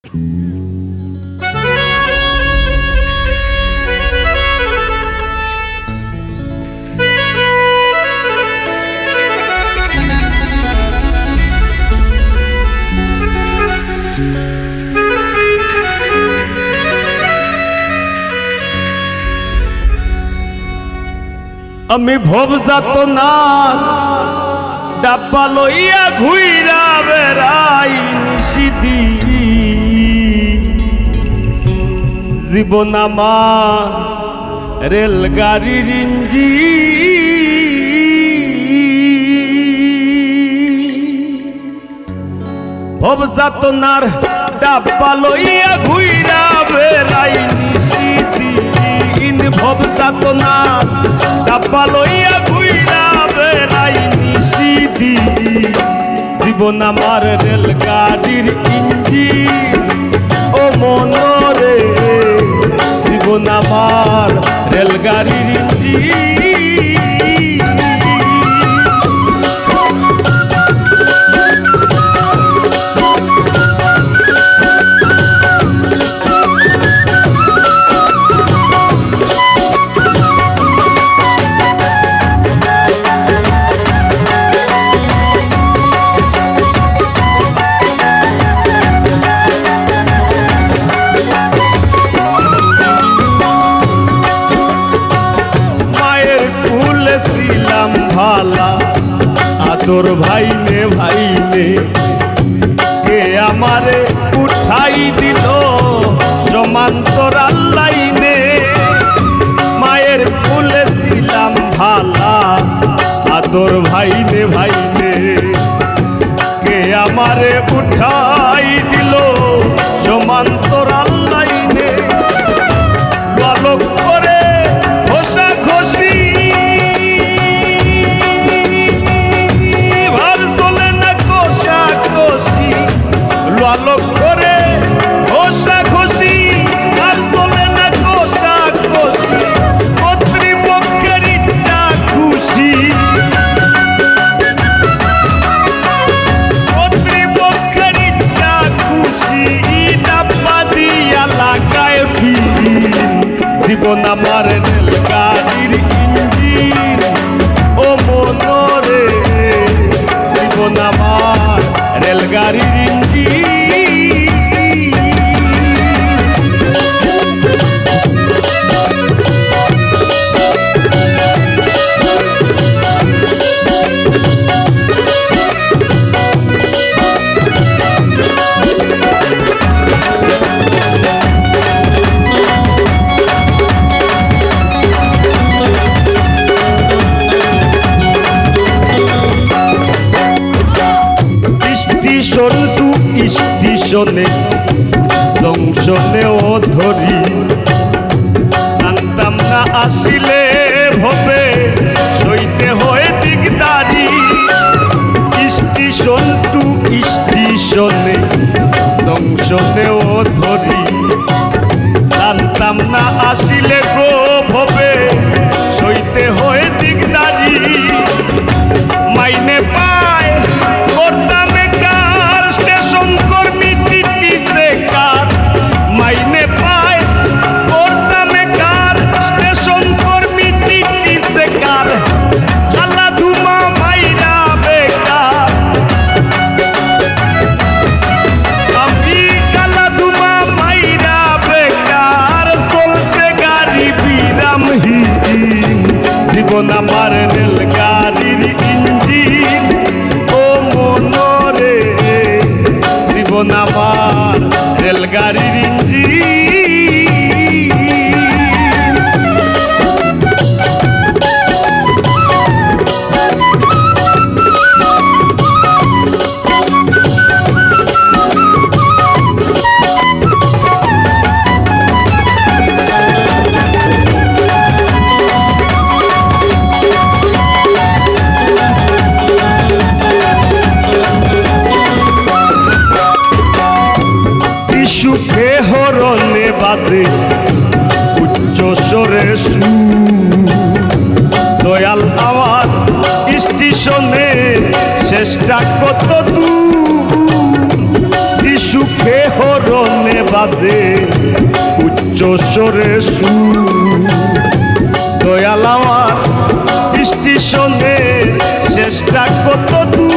আমি ভব যাতনা ডাব্বা লইয়া ঘুইরা বেড়াই নিশিদি জীবন আমার রেলগাড়ির ভব যাতনার ডাব্বা লইয়া ঘুইরা বেড়াই নিশিদি ভব যাতনার ডাব্বা লইয়া ঘুইরা বেড়াই নিশিদি জীবন আমার রেলগাড়ির ইঞ্জিন ও মনরে জীবন আমার রেলগাড়ির ইঞ্জিন তোর ভাইনে ভাইনে কে আমারে উঠাই দিল সমান্তরাল লাইনে মায়ের কুলে ছিলাম ভালা আদর ভাইনে ভাইনে কে আমারে উঠাই দিল সমান্তরাল লাইনে বালক করে ঘষা ঘষি আলোক করে ঘষা ঘষি আর চলে না ঘষা ঘষি কর্তৃপক্ষের ইচ্ছা খুশি কর্তৃপক্ষের ইচ্ছা খুশি ডাব্বা দিয়া লাগায় ফিরি জীবন আমার রেলগাড়ির ইঞ্জিন ও মনরে জীবন আমার রেলগাড়ির ইঞ্জিন স্টেশনে জংশনেও ধরি জানতাম না আসিলে ভবে সইতে হয়ে দিকদারি স্টেশন টু স্টেশনে জংশনেও ধরি জানতাম না আসিলে গো ভবে সইতে হয়ে দিকদারি মাইনে পায় করতাম স্টেশন কর্মী টিটিসে কার মাইনে পায় করতাম কার স্টেশন কর্মী টিটিসে কার কালা ধুমা মাইরা বেকার আমি কালা ধুমা মাইরা বেকার চলছে গাড়ি বিরামহীন জীবন আমার রেলগাড়ির ইঞ্জিন ও মনরে জীবন আমার রেলগাড়ির ইঞ্জিন সুখে হরণে বাজে উচ্চ স্বরে দয়াল আমার স্টেশনে শেষটা কত দূর সুখে হরণে বাজে উচ্চ স্বরে সুর। দয়াল আমার স্টেশনে শেষটা কত দূর।